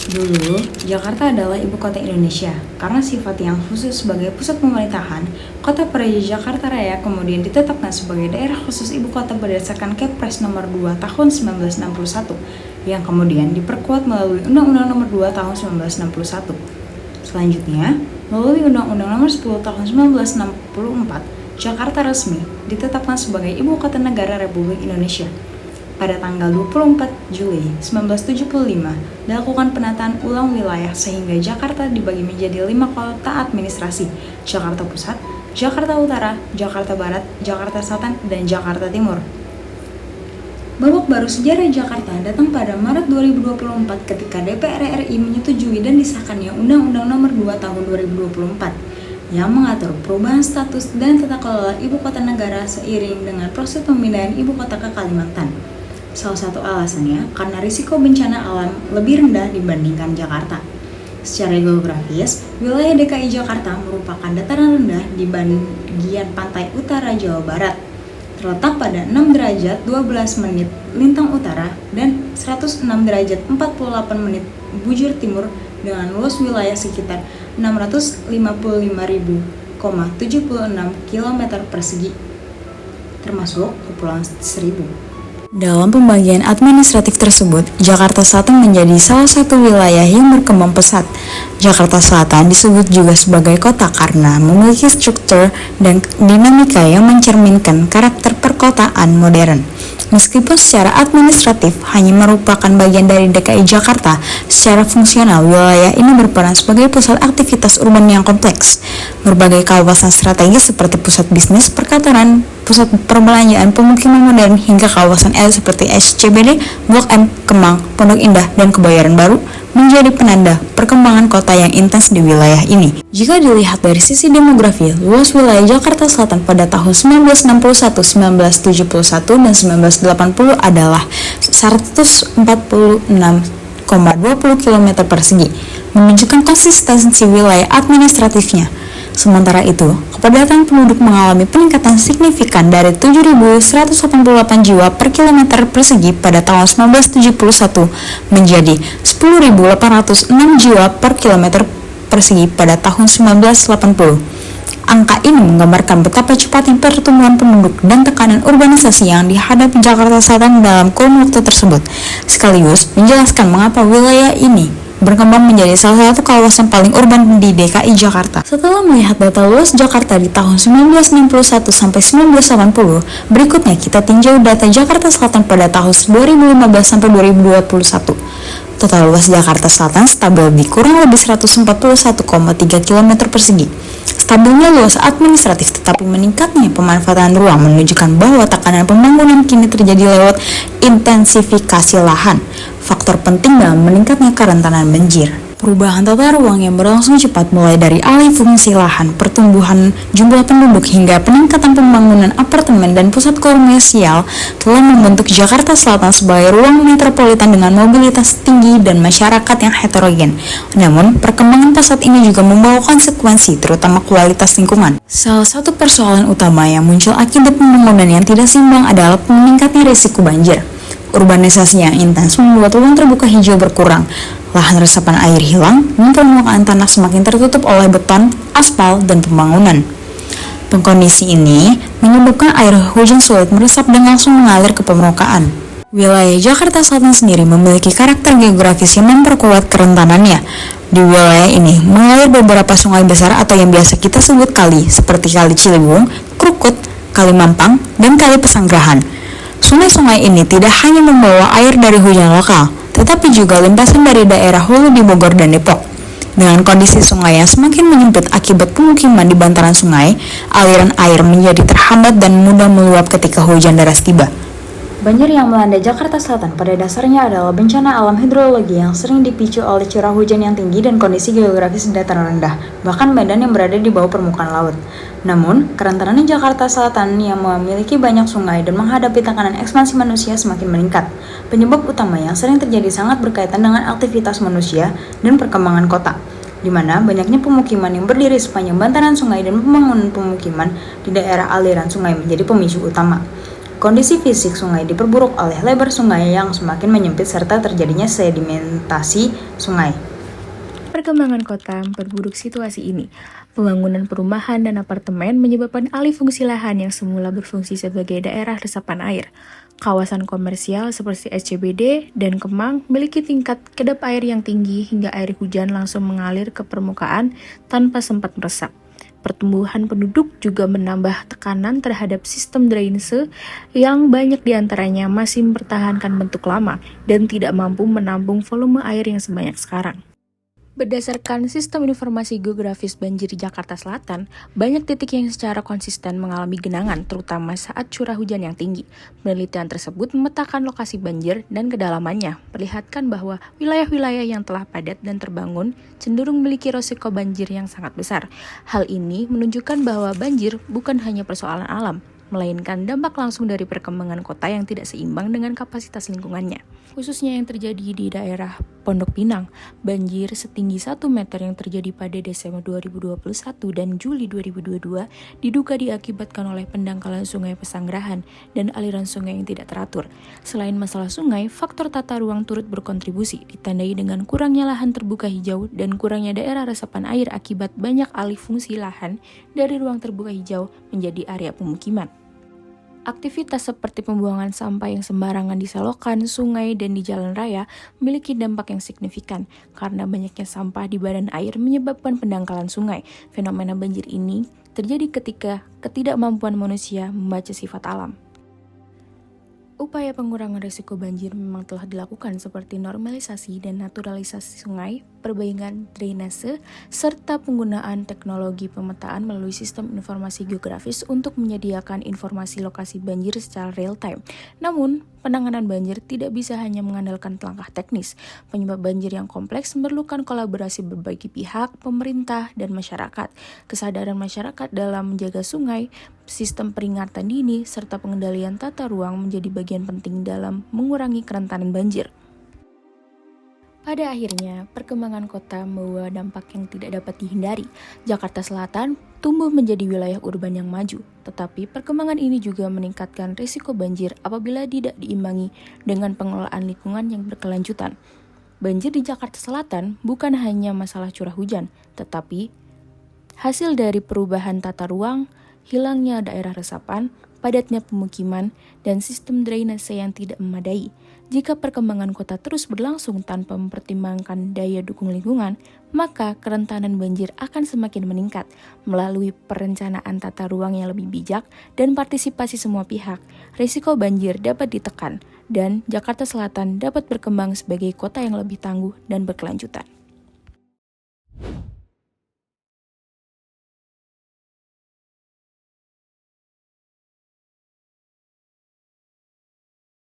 Dulu, Jakarta adalah ibu kota Indonesia. Karena sifat yang khusus sebagai pusat pemerintahan, Kota Praja Jakarta Raya kemudian ditetapkan sebagai daerah khusus ibu kota berdasarkan Kepres nomor 2 tahun 1961 yang kemudian diperkuat melalui Undang-Undang nomor 2 tahun 1961. Selanjutnya, melalui Undang-Undang nomor 10 tahun 1964, Jakarta resmi ditetapkan sebagai ibu kota negara Republik Indonesia. Pada tanggal 24 Juli 1975, dilakukan penataan ulang wilayah sehingga Jakarta dibagi menjadi 5 kota administrasi: Jakarta Pusat, Jakarta Utara, Jakarta Barat, Jakarta Selatan, dan Jakarta Timur. Babak baru sejarah Jakarta datang pada Maret 2024 ketika DPR RI menyetujui dan disahkannya Undang-Undang Nomor 2 Tahun 2024 yang mengatur perubahan status dan tata kelola ibu kota negara seiring dengan proses pemindahan ibu kota ke Kalimantan. Salah satu alasannya karena risiko bencana alam lebih rendah dibandingkan Jakarta. Secara geografis, wilayah DKI Jakarta merupakan dataran rendah di bagian pantai utara Jawa Barat, terletak pada 6 derajat 12 menit lintang utara dan 106 derajat 48 menit bujur timur dengan luas wilayah sekitar 655.076 km persegi, termasuk Kepulauan Seribu. Dalam pembagian administratif tersebut, Jakarta Selatan menjadi salah satu wilayah yang berkembang pesat. Jakarta Selatan disebut juga sebagai kota karena memiliki struktur dan dinamika yang mencerminkan karakter perkotaan modern. Meskipun secara administratif hanya merupakan bagian dari DKI Jakarta, secara fungsional wilayah ini berperan sebagai pusat aktivitas urban yang kompleks. Berbagai kawasan strategis seperti pusat bisnis, perkantoran, pusat perbelanjaan, pemukiman modern, hingga kawasan elit seperti SCBD, Blok M, Kemang, Pondok Indah, dan Kebayoran Baru menjadi penanda perkembangan kota yang intens di wilayah ini. Jika dilihat dari sisi demografi, luas wilayah Jakarta Selatan pada tahun 1961, 1971, dan 1980 adalah 146,20 km persegi, menunjukkan konsistensi wilayah administratifnya. Sementara itu, kepadatan penduduk mengalami peningkatan signifikan dari 7.188 jiwa per kilometer persegi pada tahun 1971 menjadi 10.806 jiwa per kilometer persegi pada tahun 1980. Angka ini menggambarkan betapa cepatnya pertumbuhan penduduk dan tekanan urbanisasi yang dihadapi Jakarta Selatan dalam kurun waktu tersebut, sekaligus menjelaskan mengapa wilayah ini berkembang menjadi salah satu kawasan paling urban di DKI Jakarta. Setelah melihat data luas Jakarta di tahun 1961 sampai 1980, berikutnya kita tinjau data Jakarta Selatan pada tahun 2015 sampai 2021. Total luas Jakarta Selatan stabil di kurang lebih 141,3 km persegi. Stabilnya luas administratif tetapi meningkatnya pemanfaatan ruang menunjukkan bahwa tekanan pembangunan kini terjadi lewat intensifikasi lahan, faktor penting dalam meningkatnya kerentanan banjir. Perubahan tata ruang yang berlangsung cepat mulai dari alih fungsi lahan, pertumbuhan jumlah penduduk hingga peningkatan pembangunan apartemen dan pusat komersial telah membentuk Jakarta Selatan sebagai ruang metropolitan dengan mobilitas tinggi dan masyarakat yang heterogen. Namun, perkembangan pesat ini juga membawa konsekuensi terutama kualitas lingkungan. Salah satu persoalan utama yang muncul akibat pembangunan yang tidak seimbang adalah meningkatnya risiko banjir. Urbanisasi yang intens membuat ruang terbuka hijau berkurang, lahan resapan air hilang, dan permukaan tanah semakin tertutup oleh beton, aspal, dan pembangunan. Kondisi ini menyebabkan air hujan sulit meresap dan langsung mengalir ke permukaan. Wilayah Jakarta Selatan sendiri memiliki karakter geografis yang memperkuat kerentanannya. Di wilayah ini mengalir beberapa sungai besar atau yang biasa kita sebut kali, seperti Kali Ciliwung, Krukut, Kali Mampang, dan Kali Pesanggerahan. Sungai-sungai ini tidak hanya membawa air dari hujan lokal, tetapi juga limpasan dari daerah hulu di Bogor dan Depok. Dengan kondisi sungai yang semakin menyempit akibat pemukiman di bantaran sungai, aliran air menjadi terhambat dan mudah meluap ketika hujan deras tiba. Banjir yang melanda Jakarta Selatan pada dasarnya adalah bencana alam hidrologi yang sering dipicu oleh curah hujan yang tinggi dan kondisi geografis dataran rendah, bahkan medan yang berada di bawah permukaan laut. Namun, kerentanan Jakarta Selatan yang memiliki banyak sungai dan menghadapi tekanan ekspansi manusia semakin meningkat. Penyebab utama yang sering terjadi sangat berkaitan dengan aktivitas manusia dan perkembangan kota, di mana banyaknya pemukiman yang berdiri sepanjang bantaran sungai dan pembangunan pemukiman di daerah aliran sungai menjadi pemicu utama. Kondisi fisik sungai diperburuk oleh lebar sungai yang semakin menyempit serta terjadinya sedimentasi sungai. Perkembangan kota memperburuk situasi ini. Pembangunan perumahan dan apartemen menyebabkan alih fungsi lahan yang semula berfungsi sebagai daerah resapan air. Kawasan komersial seperti SCBD dan Kemang memiliki tingkat kedap air yang tinggi hingga air hujan langsung mengalir ke permukaan tanpa sempat meresap. Pertumbuhan penduduk juga menambah tekanan terhadap sistem drainase yang banyak diantaranya masih mempertahankan bentuk lama dan tidak mampu menampung volume air yang sebanyak sekarang. Berdasarkan sistem informasi geografis banjir di Jakarta Selatan, banyak titik yang secara konsisten mengalami genangan, terutama saat curah hujan yang tinggi. Penelitian tersebut memetakan lokasi banjir dan kedalamannya, perlihatkan bahwa wilayah-wilayah yang telah padat dan terbangun cenderung memiliki risiko banjir yang sangat besar. Hal ini menunjukkan bahwa banjir bukan hanya persoalan alam, melainkan dampak langsung dari perkembangan kota yang tidak seimbang dengan kapasitas lingkungannya. Khususnya yang terjadi di daerah Pondok Pinang, banjir setinggi 1 meter yang terjadi pada Desember 2021 dan Juli 2022 diduga diakibatkan oleh pendangkalan sungai Pesanggerahan dan aliran sungai yang tidak teratur. Selain masalah sungai, faktor tata ruang turut berkontribusi, ditandai dengan kurangnya lahan terbuka hijau dan kurangnya daerah resapan air akibat banyak alih fungsi lahan dari ruang terbuka hijau menjadi area pemukiman. Aktivitas seperti pembuangan sampah yang sembarangan di selokan, sungai, dan di jalan raya memiliki dampak yang signifikan karena banyaknya sampah di badan air menyebabkan pendangkalan sungai. Fenomena banjir ini terjadi ketika ketidakmampuan manusia membaca sifat alam. Upaya pengurangan risiko banjir memang telah dilakukan seperti normalisasi dan naturalisasi sungai, perbaikan drainase, serta penggunaan teknologi pemetaan melalui sistem informasi geografis untuk menyediakan informasi lokasi banjir secara real-time. Namun, penanganan banjir tidak bisa hanya mengandalkan langkah teknis. Penyebab banjir yang kompleks memerlukan kolaborasi berbagai pihak, pemerintah, dan masyarakat. Kesadaran masyarakat dalam menjaga sungai, sistem peringatan dini, serta pengendalian tata ruang menjadi bagian penting dalam mengurangi kerentanan banjir. Pada akhirnya, perkembangan kota membawa dampak yang tidak dapat dihindari. Jakarta Selatan tumbuh menjadi wilayah urban yang maju, tetapi perkembangan ini juga meningkatkan risiko banjir apabila tidak diimbangi dengan pengelolaan lingkungan yang berkelanjutan. Banjir di Jakarta Selatan bukan hanya masalah curah hujan, tetapi hasil dari perubahan tata ruang, hilangnya daerah resapan, padatnya pemukiman, dan sistem drainase yang tidak memadai. Jika perkembangan kota terus berlangsung tanpa mempertimbangkan daya dukung lingkungan, maka kerentanan banjir akan semakin meningkat. Melalui perencanaan tata ruang yang lebih bijak dan partisipasi semua pihak, risiko banjir dapat ditekan, dan Jakarta Selatan dapat berkembang sebagai kota yang lebih tangguh dan berkelanjutan.